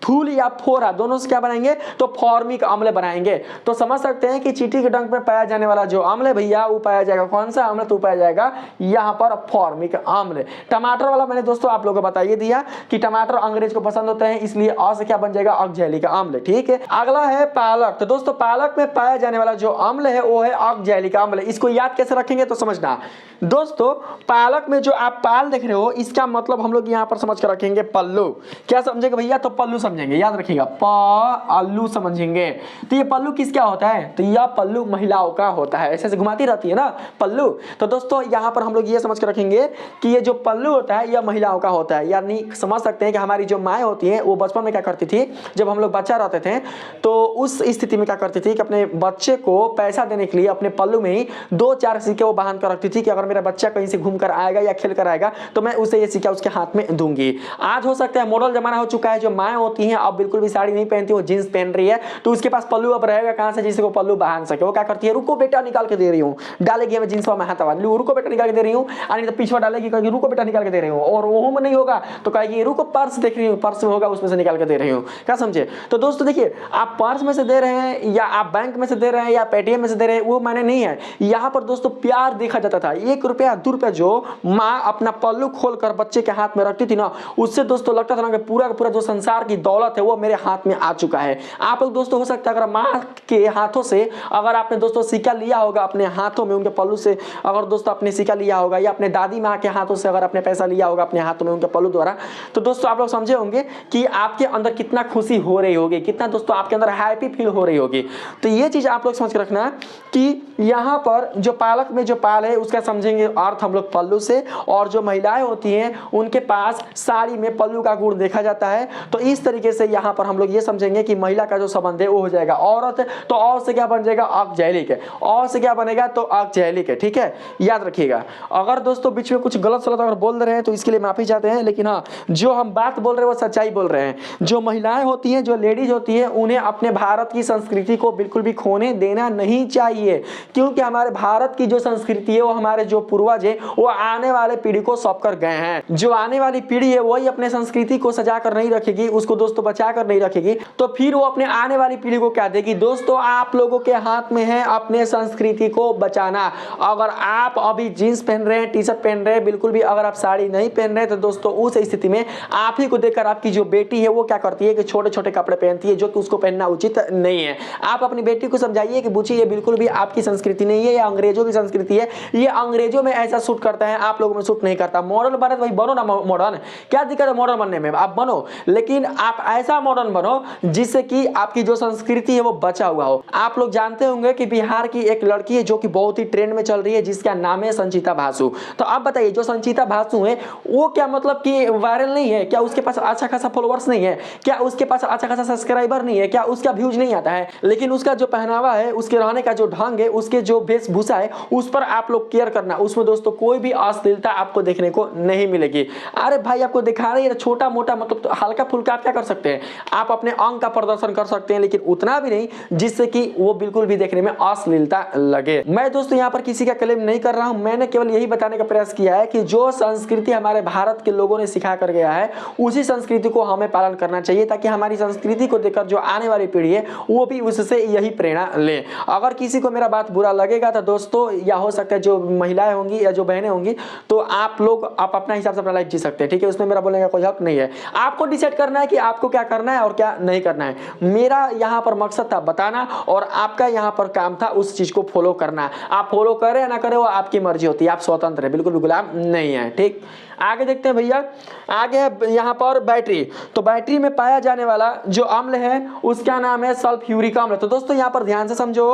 फूल या फोड़ा दोनों से क्या बनाएंगे, तो फॉर्मिक अम्ल बनाएंगे। तो समझ सकते हैं कि चींटी के डंक में पाया जाने वाला जो अम्ल है भैया वो पाया जाएगा कौन सा अम्ल, तो पाया जाएगा यहाँ पर फॉर्मिक अम्ल। टमाटर वाला मैंने दोस्तों आप लोगों को बताइए दिया कि टमाटर अंग्रेज को पसंद होते हैं, इसलिए अ से क्या बन जाएगा, ऑक्जेलिक अम्ल। ठीक है, अगला है पालक। तो दोस्तों पालक में पाया जाने वाला जो अम्ल है वो है ऑक्जेलिक अम्ल। इसको याद कैसे रखेंगे तो समझना दोस्तों, पालक में जो आप पाल देख रहे हो इसका मतलब हम लोग यहाँ पर समझ कर रखेंगे पल्लू। क्या समझेंगे भैया, तो पल्लू समझेंगे, याद रखिएगा पल्लू समझेंगे। तो ये पल्लू किसका होता है, तो यह पल्लू महिलाओं का होता है, ऐसे घुमाती रहती है ना पल्लू। तो दोस्तों यहाँ पर हम लोग ये समझ कर रखेंगे कि ये जो पल्लू होता है यह महिलाओं का होता है। यानी समझ सकते हैं कि हमारी जो माएँ होती हैं वो बचपन में क्या करती थी, जब हम लोग बच्चा रहते थे तो उस स्थिति में क्या करती थी कि अपने बच्चे को पैसा देने के लिए अपने पल्लू में ही 2-4 सिक्के वो बांध कर रखती थी कि अगर मेरा बच्चा कहीं से घूम कर आएगा या खेल कर आएगा तो मैं उसे ये सिक्का उसके हाथ में दूंगी। आज हो सकता है मॉडल जमाना हो चुका है, जो माएँ होती हैं अब बिल्कुल भी साड़ी नहीं पहनती, वो जींस पहन रही है, तो उसके पास पल्लू अब रहेगा कहाँ से जिससे वो पल्लू बांध सके। वो क्या करती है, रुको बेटा निकाल के दे रही हूँ, डालेगी हमें जींस में हाथ वाली, रुको बेटा निकाल के दे रही हूँ, नहीं तो पीछे डालेगी कहेगी रुको बेटा निकाल के दे रही हूँ, और वो में नहीं होगा तो कहेगी रुको पर्स देख रही हूँ, पर्स में होगा उसमें से निकाल के दे रही हूँ। क्या समझे। तो दोस्तों देखिए, आप पर्स में से दे रहे हैं या आप बैंक में से दे रहे हैं या पेटीएम में से दे रहे हैं वो मायने नहीं है। यहाँ पर दोस्तों प्यार देखा जाता था। 1 रुपया 2 रुपया जो माँ अपना पल्लू खोलकर बच्चे के हाथ में रखती थी ना, उससे दोस्तों लगता था ना कि पूरा का पूरा जो संसार की दौलत है वो मेरे हाथ में आ चुका है। आप लोग दोस्तों हो सकता है अगर माँ के हाथों से अगर आपने दोस्तों सिक्का लिया होगा अपने हाथों में, उनके पल्लू से अगर दोस्तों आपने सिक्का लिया होगा, या अपने दादी माँ के हाथों से अगर आपने पैसा लिया होगा अपने हाथों में उनके पल्लू द्वारा, तो दोस्तों आप लोग समझे होंगे कि आपके अंदर कितना खुशी हो रही होगी, कितना दोस्तों आपके अंदर हैप्पी फील हो रही होगी। तो ये चीज आप लोग समझ के रखना कि यहाँ पर जो पालक में जो पाल है उसका समझेंगे अर्थ हम लोग पल्लू से, और जो महिलाएं होती हैं उनके पास साड़ी में पल्लू का गुण देखा जाता है। तो इस तरीके से यहाँ पर हम लोग ये समझेंगे कि महिला का जो संबंध है वो हो जाएगा औरत, तो और से क्या बन जाएगा, ऑक्जेलिक है, और से क्या बनेगा तो ऑक्जेलिक है। ठीक है, याद रखिएगा। अगर दोस्तों बीच में कुछ गलत सलत अगर बोल रहे हैं तो इसके लिए माफी चाहते हैं, लेकिन हाँ जो हम बात बोल रहे हैं वो सच्चाई बोल रहे हैं। जो महिलाएं होती हैं, जो लेडीज होती हैं, उन्हें अपने भारत की संस्कृति को बिल्कुल भी खोने देना नहीं चाहिए, क्योंकि हमारे भारत की जो संस्कृति है वो हमारे जो पूर्वज है वो आने वाले पीढ़ी को सौंप कर गए हैं। जो आने वाली पीढ़ी है वही अपने संस्कृति को सजा कर नहीं रखेगी, उसको दोस्तों बचा कर नहीं रखेगी, तो फिर वो अपने आने वाली पीढ़ी को क्या देगी। दोस्तों आप लोगों के हाथ में है अपने संस्कृति को बचाना। अगर आप अभी जींस पहन रहे हैं, टी शर्ट पहन रहे हैं, बिल्कुल भी अगर आप साड़ी नहीं पहन रहे तो दोस्तों उस स्थिति में आप ही को देखकर आपकी जो बेटी है वो क्या करती है कि छोटे छोटे कपड़े पहनती है, जो कि उसको पहनना उचित नहीं है। आप अपनी बेटी को समझाइए कि बुची ये बिल्कुल भी आपकी संस्कृति नहीं है, ये अंग्रेजों की संस्कृति है, ये अंग्रेजों में ऐसा सूट करता है, आप लोगों में सूट नहीं करता। मॉडर्न बने तो भाई बनो ना मॉडर्न, क्या दिक्कत है मॉडर्न बनने में, आप बनो, लेकिन आप ऐसा मॉडर्न बनो जिससे कि आपकी जो संस्कृति है वो बचा हुआ हो। आप लोग जानते होंगे कि बिहार की एक लड़की है जो कि बहुत ही ट्रेंड में चल रही है, जिसका नाम है संचिता बासु। तो आप बताइए जो संचिता बासु है वो क्या मतलब कि वायरल नहीं है क्या, उसके पास अच्छा खासा फॉलोअर्स नहीं है क्या, उसके पास अच्छा खासा सब्सक्राइबर नहीं है क्या, उसका व्यूज नहीं आता है, लेकिन उसका जो पहनावा है, उसके रहने का जो ढंग है, उसके जो वेशभूषा है, उस पर आप लोग केयर करना। उसमें दोस्तों कोई भी अश्लीलता आपको देखने को नहीं मिलेगी। अरे भाई आपको दिखा रही है छोटा मोटा मतलब तो हल्का फुल्का आप क्या कर सकते हैं, आप अपने अंग का प्रदर्शन कर सकते हैं, लेकिन उतना भी नहीं जिससे कि वो बिल्कुल भी देखने में अश्लीलता लगे। मैं दोस्तों यहाँ पर किसी का क्लेम नहीं कर रहा हूं, मैंने केवल यही बताने का प्रयास किया है कि जो संस्कृति हमारे भारत के लोगों ने सिखा कर गया है उसी संस्कृति को हमें पालन करना चाहिए, ताकि हमारी संस्कृति को देखकर जो आने वाली पीढ़ी है वो भी उससे यही प्रेरणा ले। अगर किसी को मेरा बात बुरा लगेगा तो दोस्तों, या हो सकता है जो महिलाएं होंगी या जो बहनें होंगी, तो आप लोग आप अपना हिसाब से अपना लाइफ जी सकते हैं। ठीक है, उसमें मेरा बोलने का कोई हक नहीं है। आपको डिसाइड करना है कि आपको क्या करना है और क्या नहीं करना है। मेरा यहाँ पर मकसद था बताना और आपका यहाँ पर काम था उस चीज को फॉलो करना। आप फॉलो करें ना करे वो आपकी मर्जी होती है, आप स्वतंत्र है, बिल्कुल भी गुलाम नहीं है। ठीक, आगे देखते हैं भैया। आगे है यहाँ पर बैटरी। तो बैटरी में पाया जाने वाला जो अम्ल है उसका नाम है सल्फ्यूरिक अम्ल। तो दोस्तों यहाँ पर ध्यान से समझो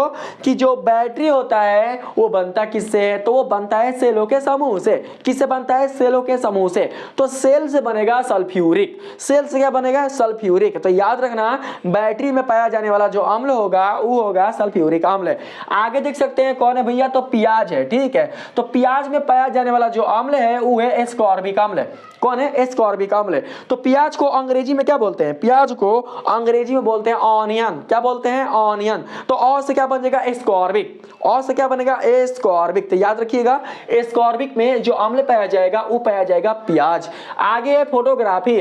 कि जो बैटरी होता है वो बनता किससे है, तो वो बनता है सेलों के समूह से। किससे बनता है? सेलों के समूह से। तो सेल से बनेगा सल्फ्यूरिक। सेल से क्या बनेगा? सल्फ्यूरिक। तो याद रखना बैटरी में पाया जाने वाला जो अम्ल होगा वो होगा सल्फ्यूरिक अम्ल। आगे देख सकते हैं कौन है भैया? तो प्याज है। ठीक है, तो प्याज में पाया जाने वाला जो अम्ल है वो है एस्कॉर्बिक अम्ल। कौन है? एस्कॉर्बिक अम्ल। तो प्याज को अंग्रेजी में क्या बोलते हैं? प्याज को अंग्रेजी में बोलते हैं ऑनियन। क्या बोलते हैं? ऑनियन। तो और से क्या बनेगा? एस्कॉर्बिक। और से क्या बनेगा? एस्कॉर्बिक। तो याद रखिएगा एस्कॉर्बिक में जो अम्ल पाया जाएगा वो पाया जाएगा प्याज। आगे है फोटोग्राफी।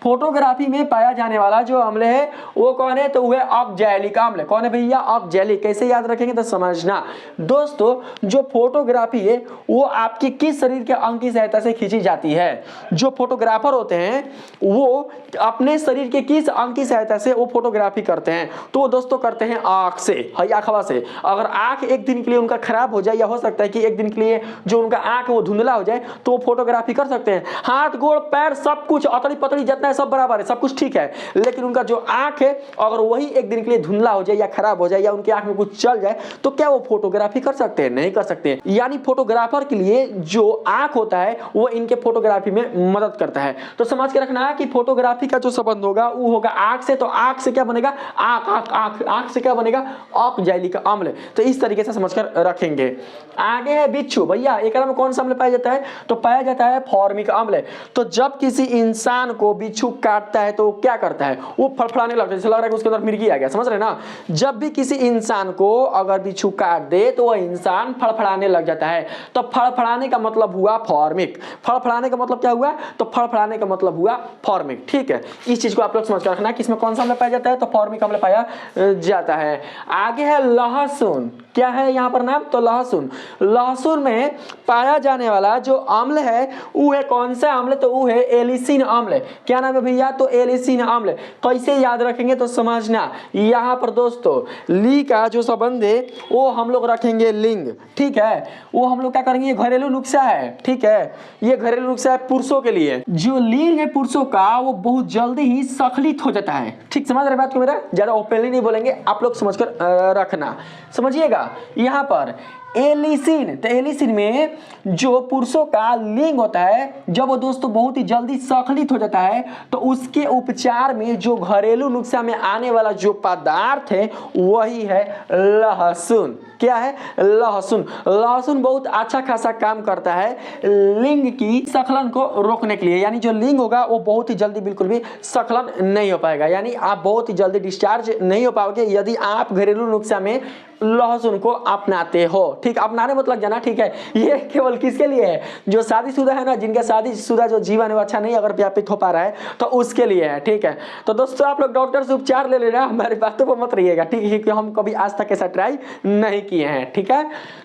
फोटोग्राफी में पाया जाने वाला जो अम्ल है वो कौन है? तो वो है ऑक्जैलिक अम्ल। कौन है भैया? ऑक्जैलिक। कैसे याद रखेंगे तो समझना दोस्तों, जो फोटोग्राफी है वो आपके किस शरीर के अंग की सहायता से खींची जाती है? जो फोटोग्राफर होते हैं वो अपने शरीर के किस अंग की सहायता से वो फोटोग्राफी करते हैं? तो वो दोस्तों करते हैं आंख से, आंखवा से। अगर आंख एक दिन के लिए उनका खराब हो जाए या हो सकता है कि एक दिन के लिए जो उनका आंख है वो धुंधला हो जाए तो वो फोटोग्राफी कर सकते हैं। हाथ गोड़ पैर सब कुछ अतड़ी पतड़ी जितना है सब बराबर है, सब कुछ ठीक है, लेकिन उनका जो आंख है अगर वही एक दिन के लिए धुंधला हो जाए या खराब हो जाए या उनकी आंख में कुछ चल जाए तो क्या वो फोटोग्राफी कर सकते हैं? नहीं कर सकते। यानी फोटोग्राफर के लिए जो आंख होता है वो इनके फोटोग्राफी में मदद करता है। तो समझ के रखना है कि फोटोग्राफी का जो संबंध होगा वो होगा आंख से। तो आंख से क्या बनेगा? आंख। आंख आंख आंख से क्या बनेगा? ऑक्जैलिक अम्ल। तो इस तरीके से समझकर रखेंगे। आगे है बिच्छू। भैया एक में कौन सा अम्ल पाया जाता है? तो पाया जाता है फॉर्मिक अम्ल। तो जब किसी इंसान को बिच्छू काटता है तो क्या करता है? वो फड़फड़ाने लगता है, जैसे लग रहा है कि उसके अंदर मिर्गी आ गया। समझ रहे ना? जब भी किसी इंसान को अगर बिच्छू काट दे तो वह इंसान फड़फड़ाने लग जाता है। तो फड़फड़ाने का मतलब हुआ फॉर्मिक। फड़फड़ाने का मतलब क्या हुआ? तो फड़फड़ाने का मतलब हुआ फॉर्मिक। ठीक है, इस चीज को आप लोग समझ कर रखना कि इसमें कौन सा अम्ल पाया जाता है? तो फॉर्मिक अम्ल पाया जाता है। आगे है लहसुन। क्या है यहाँ पर नाम? तो लहसुन। लहसुन में पाया जाने वाला जो अम्ल है वो है कौन सा अम्ल? तो वो है एलिसिन अम्ल। क्या नाम है भैया? तो एलिसिन अम्ल। कैसे याद रखेंगे तो समझना, यहाँ पर दोस्तों ली का जो संबंध है वो हम लोग रखेंगे लिंग। ठीक है, वो हम लोग क्या करेंगे? घरेलू नुस्खा है। ठीक है, ये घरेलू नुस्खा है पुरुषों के लिए। जो लिंग है पुरुषों का वो बहुत जल्दी ही सखलित हो जाता है। ठीक, समझ रहे बात को मेरा? ज्यादा ओपनली नहीं बोलेंगे, आप लोग समझकर रखना। समझिएगा यहाँ पर एलिसिन। तो एलिसिन में जो पुरुषों का लिंग होता है जब वो दोस्तों बहुत ही जल्दी सखलित हो जाता है तो उसके उपचार में जो घरेलू नुस्खा में आने वाला जो पदार्थ है वही है लहसुन। क्या है? लहसुन। लहसुन बहुत अच्छा खासा काम करता है लिंग की सखलन को रोकने के लिए। यानी जो लिंग होगा वो बहुत ही जल्दी बिल्कुल भी सखलन नहीं हो पाएगा, यानी आप बहुत ही जल्दी डिस्चार्ज नहीं हो पाओगे यदि आप घरेलू नुस्खा में लहसुन को अपनाते हो। ठीक, अपनाने मतलब जाना। ठीक है, ये केवल किसके लिए है? जो शादीशुदा है ना, जिनका शादीशुदा जो जीवन है वो अच्छा नहीं अगर व्यापित हो पा रहा है तो उसके लिए है। ठीक है, तो दोस्तों आप लोग डॉक्टर से उपचार ले लेना, हमारी बातों पर मत रहिएगा। ठीक है, क्योंकि हम कभी आज तक ऐसा ट्राई नहीं किए हैं। ठीक है,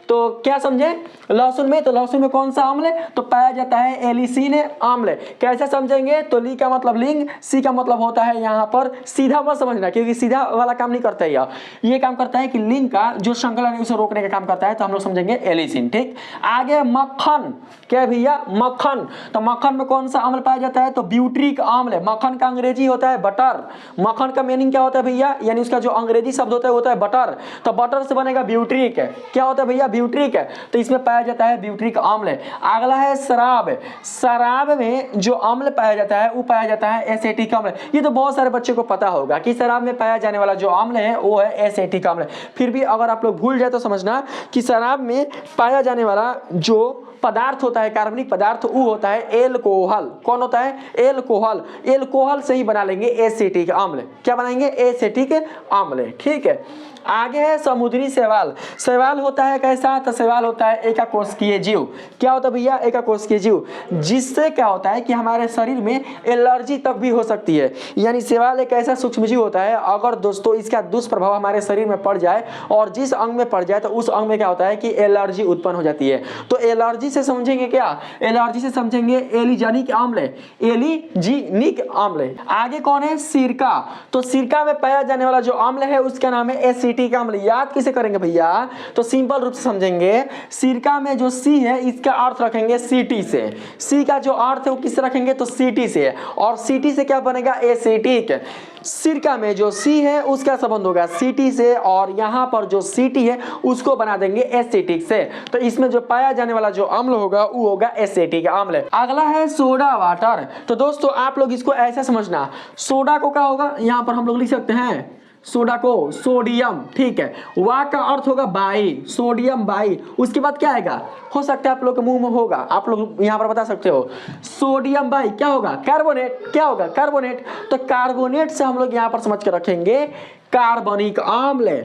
तो क्या समझे लहसुन में? तो लहसुन में कौन सा अम्ल है? तो पाया जाता है एलिसिन अम्ल। कैसे समझेंगे? तो ली का मतलब लिंग, सी का मतलब होता है यहाँ पर सीधा मत समझना क्योंकि सीधा वाला काम नहीं करता है, ये काम करता है कि लिंग का जो संकलन है उसे रोकने का काम करता है, तो हम लोग समझेंगे एलिसिन। ठीक, आगे मक्खन। क्या भैया? मक्खन। तो मक्खन में कौन सा अम्ल पाया जाता है? तो ब्यूट्रिक अम्ल। मक्खन का अंग्रेजी होता है बटर। मक्खन का मीनिंग क्या होता है भैया? यानी उसका जो अंग्रेजी शब्द होता है वो होता है बटर। तो बटर से बनेगा ब्यूट्रिक। क्या होता है भैया? ब्यूट्रिक। तो इसमें पाया जाता है ब्यूट्रिक अम्ल। अगला है शराब। शराब में जो अम्ल पाया जाता है वो पाया जाता है एसेटिक अम्ल। ये तो बहुत सारे बच्चों को पता होगा कि शराब में पाया जाने वाला जो अम्ल है वो है एसेटिक अम्ल। फिर भी अगर आप लोग भूल जाए तो समझना कि शराब में पाया जाने वाला जो पदार्थ होता है कार्बनिक पदार्थ वो होता है एल्कोहल। कौन होता है? एल्कोहल। एल्कोहल से ही बना लेंगे एसिटिक अम्ल। क्या बनाएंगे? एसिटिक अम्ल। ठीक है, आगे है समुद्री शैवाल। शैवाल होता है कैसा? तो शैवाल होता है एकाकोशिकीय जीव। क्या होता है भैया? एकाकोशिकीय जीव, जिससे क्या होता है कि हमारे शरीर में एलर्जी तक भी हो सकती है। यानी शैवाल एक ऐसा सूक्ष्म जीव होता है अगर दोस्तों इसका दुष्प्रभाव हमारे शरीर में पड़ जाए और जिस अंग में पड़ जाए तो उस अंग में क्या होता है कि एलर्जी उत्पन्न हो जाती है। तो एलर्जी एलर्जी से समझेंगे क्या? एलर्जी से समझेंगे एलिजेनिक अम्ल, एलिजीनिक अम्ल। आगे कौन है? सिरका। तो सिरका में पाया जाने वाला जो अम्ल है उसका नाम है एसिटिक अम्ल। याद किसे करेंगे भैया? तो सिंपल रूप से समझेंगे, सिरका में जो सी है इसका अर्थ रखेंगे सीटी से, सी का जो अर्थ है वो किससे रखेंगे? तो सीटी से, और सीटी से क्या बनेगा? एसिटिक। सिरका में जो सी है उसका संबंध होगा सीटी से, और यहां पर जो सीटी है उसको बना देंगे एसिटिक से। तो इसमें जो पाया जाने वाला जो अम्ल होगा वो होगा एसिटिक अम्ल। अगला है सोडा वाटर। तो दोस्तों आप लोग इसको ऐसा समझना, सोडा को क्या होगा? यहां पर हम लोग लिख सकते हैं सोडा को सोडियम, ठीक है। वा का अर्थ होगा बाई, सोडियम बाई। उसके बाद क्या आएगा? हो सकता है आप लोग के मुंह में होगा, आप लोग यहां पर बता सकते हो। सोडियम बाई क्या होगा? कार्बोनेट। क्या होगा? कार्बोनेट। तो कार्बोनेट से हम लोग यहां पर समझ के रखेंगे कार्बनिक अम्ल।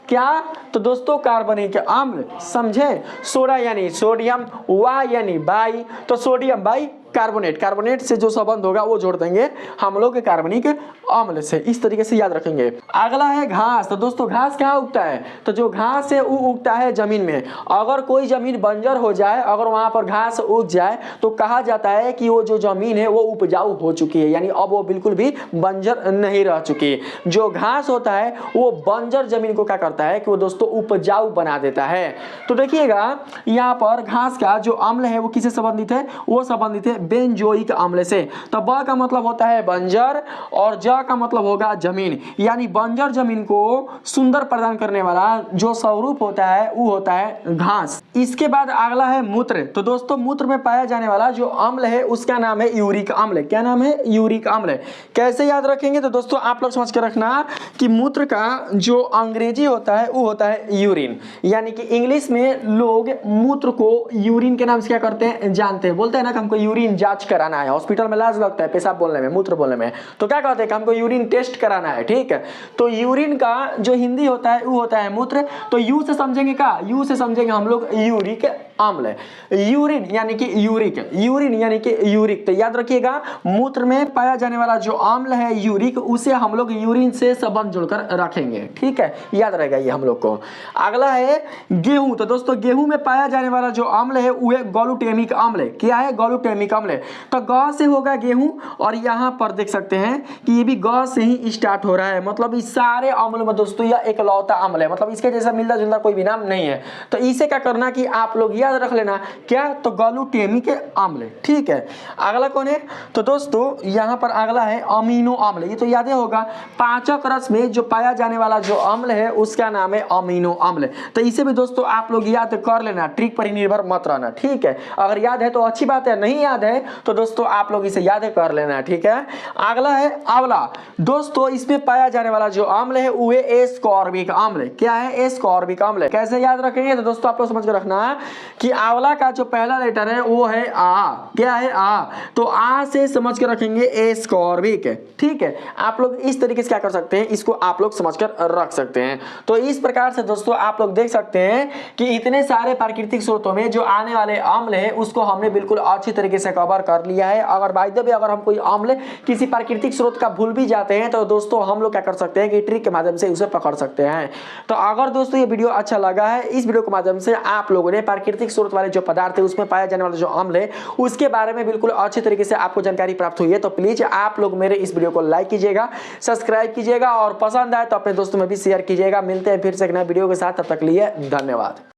क्या? तो दोस्तों कार्बनिक अम्ल, समझे? सोडा यानी सोडियम, वा यानी बाई, तो सोडियम बाई कार्बोनेट, कार्बोनेट से जो संबंध होगा वो जोड़ देंगे हम लोग कार्बनिक अम्ल से। इस तरीके से याद रखेंगे। अगला है घास। तो दोस्तों घास कहाँ उगता है? तो जो घास है वो उगता है जमीन में। अगर कोई जमीन बंजर हो जाए, अगर वहां पर घास उग जाए तो कहा जाता है कि वो जो जमीन है वो उपजाऊ हो चुकी है, यानी अब वो बिल्कुल भी बंजर नहीं रह चुकी। जो घास होता है वो बंजर जमीन को क्या करता है कि वो दोस्तों उपजाऊ बना देता है। तो देखिएगा यहाँ पर घास का जो अम्ल है वो किससे संबंधित है? वो संबंधित है बेंजोइक अम्ल से। तो ब का मतलब होता है बंजर और ज का मतलब होगा जमीन, यानी बंजर जमीन को सुंदर प्रदान करने वाला जो स्वरूप होता है वो होता है घास। इसके बाद अगला है मूत्र। तो दोस्तों मूत्र में पाया जाने वाला जो अम्ल है उसका नाम है यूरिक अम्ल। क्या नाम है? यूरिक अम्ल। कैसे याद रखेंगे? तो दोस्तों आप लोग समझ के रखना कि मूत्र का जो अंग्रेजी होता है वो होता है यूरिन, यानी कि इंग्लिश में लोग मूत्र को यूरिन के नाम से क्या करते हैं? जानते हैं। बोलते हैं ना कि हमको यूरिन जांच कराना है, हॉस्पिटल में लाज लगता है पेशाब बोलने में, मूत्र बोलने में, तो क्या कहते हैं कि हमको यूरिन टेस्ट कराना है, ठीक है। तो यूरिन का जो हिंदी होता है वो होता है मूत्र। तो यू से समझेंगे क्या? यू से समझेंगे हम लोग यूरिक अम्ल। यूरिन यानी कि यूरिक, यूरिन यानी कि यूरिक। तो याद रखिएगा मूत्र में पाया जाने वाला जो अम्ल है यूरिक, उसे हम लोग यूरिन से संबंध जोड़कर रखेंगे, ठीक है। याद रहेगा ये हम लोग को। अगला है गेहूं। तो दोस्तों गेहूं में पाया जाने वाला जो अम्ल है वो है ग्लूटामिक अम्ल। क्या है? ग्लूटामिक अम्ल। तो ग से होगा गेहूं, और यहां पर देख सकते हैं कि ये भी ग से ही स्टार्ट हो रहा है। मतलब इस सारे अम्ल में दोस्तों यह एकलौता अम्ल है, मतलब इसके जैसा मिलता जुलता कोई भी नाम नहीं है। तो इसे क्या करना कि आप लोग याद रख लेना, क्या? तो ग्लूटामिक अम्ल, ठीक है। अगला कौन है? तो दोस्तों यहां पर अगला है अमीनो अम्ल। ये तो याद ही होगा, पाचक रस में जो पाया जाने वाला जो अम्ल है उसका नाम है अमीनो अम्ल। तो इसे भी दोस्तों आप लोग याद कर लेना, ट्रिक पर ही निर्भर मत रहना, ठीक है। अगर याद है तो अच्छी बात है, नहीं याद है तो दोस्तों आप लोग इसे याद कर लेना, ठीक है। अगला है आंवला। दोस्तों इसमें पाया जाने वाला जो अम्ल है वो है एस्कॉर्बिक अम्ल। क्या है? एस्कॉर्बिक अम्ल। कैसे याद रखेंगे? तो दोस्तों आप लोग समझ कर रखना कि आंवला का जो पहला लेटर है वो है आ। क्या है? आ। तो आ से समझ कर रखेंगे एस्कॉर्बिक, ठीक है। आप लोग इस तरीके से क्या कर सकते हैं, इसको आप लोग समझ कर रख सकते हैं। तो इस प्रकार से दोस्तों आप लोग देख सकते हैं कि इतने सारे प्राकृतिक स्रोतों में जो आने वाले अम्ल है उसको हमने बिल्कुल अच्छी तरीके से कवर कर लिया है। अगर बाय द वे अगर हम कोई अम्ल किसी प्राकृतिक स्रोत का भूल भी जाते हैं तो दोस्तों हम लोग क्या कर सकते हैं कि ट्रिक के माध्यम से उसे पकड़ सकते हैं। तो अगर दोस्तों ये वीडियो अच्छा लगा है, इस वीडियो के माध्यम से आप लोगों ने प्राकृतिक स्रोत वाले जो पदार्थ है उसमें पाया जाने वाला जो अम्ल है उसके बारे में बिल्कुल अच्छी तरीके से आपको जानकारी प्राप्त हुई है, तो प्लीज आप लोग मेरे इस वीडियो को लाइक कीजिएगा, सब्सक्राइब कीजिएगा और पसंद आए तो अपने दोस्तों में भी शेयर कीजिएगा। मिलते हैं फिर से एक नए वीडियो के साथ, तब तक लिए धन्यवाद।